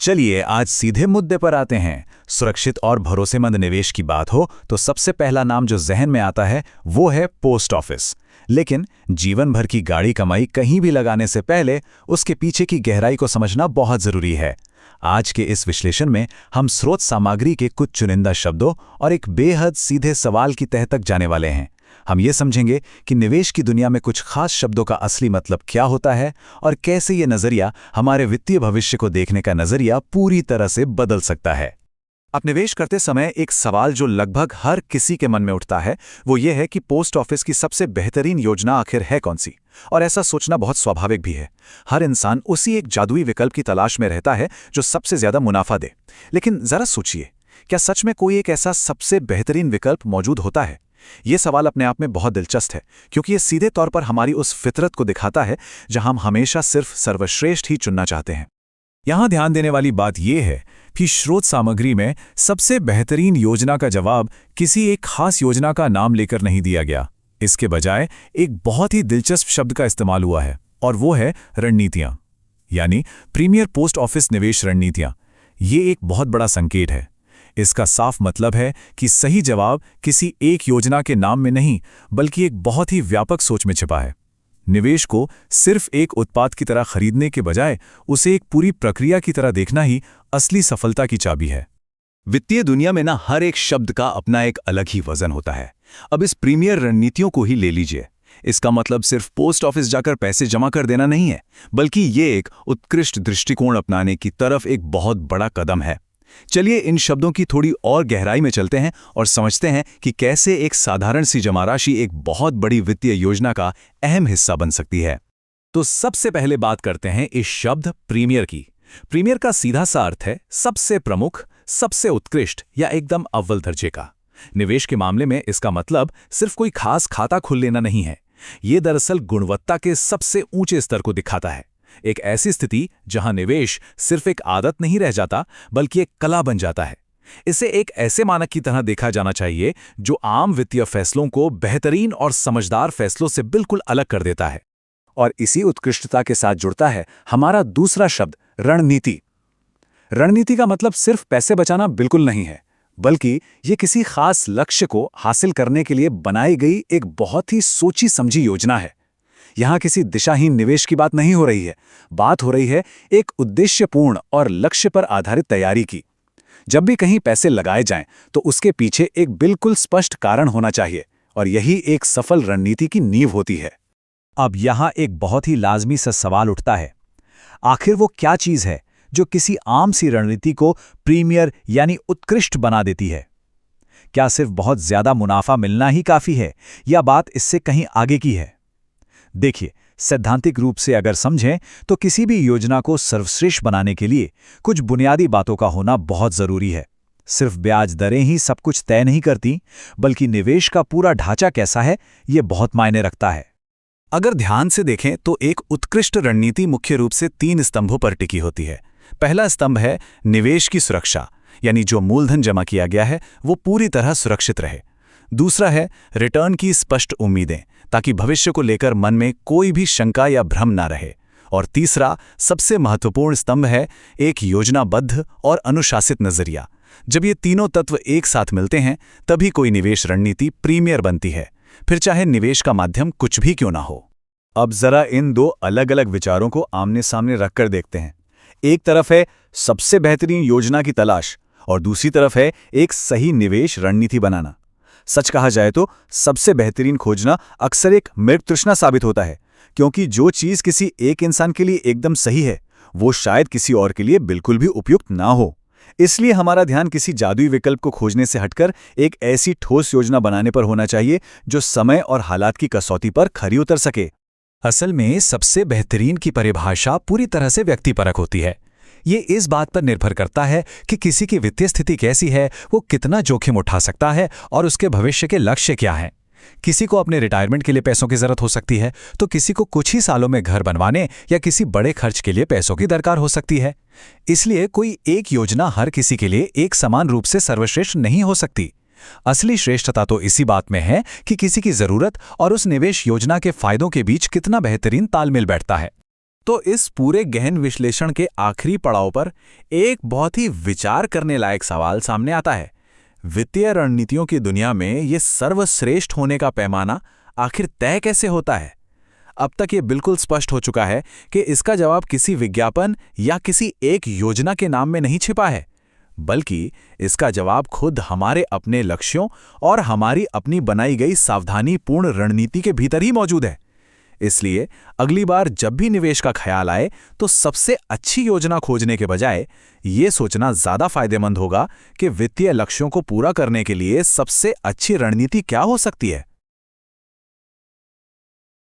चलिए आज सीधे मुद्दे पर आते हैं। सुरक्षित और भरोसेमंद निवेश की बात हो तो सबसे पहला नाम जो जहन में आता है वो है पोस्ट ऑफिस। लेकिन जीवन भर की गाड़ी कमाई कहीं भी लगाने से पहले उसके पीछे की गहराई को समझना बहुत जरूरी है। आज के इस विश्लेषण में हम स्रोत सामग्री के कुछ चुनिंदा शब्दों और एक बेहद सीधे सवाल की तह तक जाने वाले हैं। हम ये समझेंगे कि निवेश की दुनिया में कुछ खास शब्दों का असली मतलब क्या होता है और कैसे ये नजरिया हमारे वित्तीय भविष्य को देखने का नजरिया पूरी तरह से बदल सकता है। अब निवेश करते समय एक सवाल जो लगभग हर किसी के मन में उठता है वो ये है कि पोस्ट ऑफिस की सबसे बेहतरीन योजना आखिर है कौन सी। और ऐसा सोचना बहुत स्वाभाविक भी है। हर इंसान उसी एक जादुई विकल्प की तलाश में रहता है जो सबसे ज्यादा मुनाफा दे। लेकिन जरा सोचिए, क्या सच में कोई एक ऐसा सबसे बेहतरीन विकल्प मौजूद होता है? ये सवाल अपने आप में बहुत दिलचस्प है, क्योंकि ये सीधे तौर पर हमारी उस फितरत को दिखाता है जहां हम हमेशा सिर्फ सर्वश्रेष्ठ ही चुनना चाहते हैं। यहां ध्यान देने वाली बात यह है कि स्रोत सामग्री में सबसे बेहतरीन योजना का जवाब किसी एक खास योजना का नाम लेकर नहीं दिया गया। इसके बजाय एक बहुत ही दिलचस्प शब्द का इस्तेमाल हुआ है, और वो है रणनीतियां, यानी प्रीमियर पोस्ट ऑफिस निवेश रणनीतियां। ये एक बहुत बड़ा संकेत है। इसका साफ मतलब है कि सही जवाब किसी एक योजना के नाम में नहीं, बल्कि एक बहुत ही व्यापक सोच में छिपा है। निवेश को सिर्फ एक उत्पाद की तरह खरीदने के बजाय उसे एक पूरी प्रक्रिया की तरह देखना ही असली सफलता की चाबी है। वित्तीय दुनिया में ना हर एक शब्द का अपना एक अलग ही वजन होता है। अब इस प्रीमियर रणनीतियों को ही ले लीजिए। इसका मतलब सिर्फ पोस्ट ऑफिस जाकर पैसे जमा कर देना नहीं है, बल्कि ये एक उत्कृष्ट दृष्टिकोण अपनाने की तरफ एक बहुत बड़ा कदम है। चलिए इन शब्दों की थोड़ी और गहराई में चलते हैं और समझते हैं कि कैसे एक साधारण सी जमा राशि एक बहुत बड़ी वित्तीय योजना का अहम हिस्सा बन सकती है। तो सबसे पहले बात करते हैं इस शब्द प्रीमियर की। प्रीमियर का सीधा सा अर्थ है सबसे प्रमुख, सबसे उत्कृष्ट या एकदम अव्वल दर्जे का। निवेश के मामले में इसका मतलब सिर्फ कोई खास खाता खोल लेना नहीं है। ये दरअसल गुणवत्ता के सबसे ऊंचे स्तर को दिखाता है। एक ऐसी स्थिति जहां निवेश सिर्फ एक आदत नहीं रह जाता, बल्कि एक कला बन जाता है। इसे एक ऐसे मानक की तरह देखा जाना चाहिए जो आम वित्तीय फैसलों को बेहतरीन और समझदार फैसलों से बिल्कुल अलग कर देता है। और इसी उत्कृष्टता के साथ जुड़ता है हमारा दूसरा शब्द, रणनीति। रणनीति का मतलब सिर्फ पैसे बचाना बिल्कुल नहीं है, बल्कि ये किसी खास लक्ष्य को हासिल करने के लिए बनाई गई एक बहुत ही सोची समझी योजना है। यहां किसी दिशाहीन निवेश की बात नहीं हो रही है। बात हो रही है एक उद्देश्यपूर्ण और लक्ष्य पर आधारित तैयारी की। जब भी कहीं पैसे लगाए जाएं, तो उसके पीछे एक बिल्कुल स्पष्ट कारण होना चाहिए, और यही एक सफल रणनीति की नींव होती है। अब यहां एक बहुत ही लाजमी सा सवाल उठता है, आखिर वो क्या चीज है जो किसी आम सी रणनीति को प्रीमियर यानी उत्कृष्ट बना देती है? क्या सिर्फ बहुत ज्यादा मुनाफा मिलना ही काफी है, या बात इससे कहीं आगे की है? देखिए, सैद्धांतिक रूप से अगर समझें तो किसी भी योजना को सर्वश्रेष्ठ बनाने के लिए कुछ बुनियादी बातों का होना बहुत जरूरी है। सिर्फ ब्याज दरें ही सब कुछ तय नहीं करती, बल्कि निवेश का पूरा ढांचा कैसा है ये बहुत मायने रखता है। अगर ध्यान से देखें तो एक उत्कृष्ट रणनीति मुख्य रूप से 3 स्तंभों पर टिकी होती है। पहला स्तंभ है निवेश की सुरक्षा, यानी जो मूलधन जमा किया गया है वो पूरी तरह सुरक्षित रहे। दूसरा है रिटर्न की स्पष्ट उम्मीदें, ताकि भविष्य को लेकर मन में कोई भी शंका या भ्रम ना रहे। और तीसरा सबसे महत्वपूर्ण स्तंभ है एक योजनाबद्ध और अनुशासित नजरिया। जब ये तीनों तत्व एक साथ मिलते हैं तभी कोई निवेश रणनीति प्रीमियर बनती है, फिर चाहे निवेश का माध्यम कुछ भी क्यों ना हो। अब जरा इन दो अलग अलग विचारों को आमने सामने रखकर देखते हैं। एक तरफ है सबसे बेहतरीन योजना की तलाश, और दूसरी तरफ है एक सही निवेश रणनीति बनाना। सच कहा जाए तो सबसे बेहतरीन खोजना अक्सर एक मृग तृष्णा साबित होता है, क्योंकि जो चीज किसी एक इंसान के लिए एकदम सही है वो शायद किसी और के लिए बिल्कुल भी उपयुक्त ना हो। इसलिए हमारा ध्यान किसी जादुई विकल्प को खोजने से हटकर एक ऐसी ठोस योजना बनाने पर होना चाहिए जो समय और हालात की कसौटी पर खरी उतर सके। असल में सबसे बेहतरीन की परिभाषा पूरी तरह से व्यक्तिपरक होती है। ये इस बात पर निर्भर करता है कि किसी की वित्तीय स्थिति कैसी है, वो कितना जोखिम उठा सकता है और उसके भविष्य के लक्ष्य क्या हैं। किसी को अपने रिटायरमेंट के लिए पैसों की जरूरत हो सकती है, तो किसी को कुछ ही सालों में घर बनवाने या किसी बड़े खर्च के लिए पैसों की दरकार हो सकती है। इसलिए कोई एक योजना हर किसी के लिए एक समान रूप से सर्वश्रेष्ठ नहीं हो सकती। असली श्रेष्ठता तो इसी बात में है कि किसी की जरूरत और उस निवेश योजना के फायदों के बीच कितना बेहतरीन तालमेल बैठता है। तो इस पूरे गहन विश्लेषण के आखिरी पड़ाव पर एक बहुत ही विचार करने लायक सवाल सामने आता है। वित्तीय रणनीतियों की दुनिया में ये सर्वश्रेष्ठ होने का पैमाना आखिर तय कैसे होता है? अब तक ये बिल्कुल स्पष्ट हो चुका है कि इसका जवाब किसी विज्ञापन या किसी एक योजना के नाम में नहीं छिपा है, बल्कि इसका जवाब खुद हमारे अपने लक्ष्यों और हमारी अपनी बनाई गई सावधानीपूर्ण रणनीति के भीतर ही मौजूद है। इसलिए अगली बार जब भी निवेश का ख्याल आए तो सबसे अच्छी योजना खोजने के बजाय ये सोचना ज्यादा फायदेमंद होगा कि वित्तीय लक्ष्यों को पूरा करने के लिए सबसे अच्छी रणनीति क्या हो सकती है।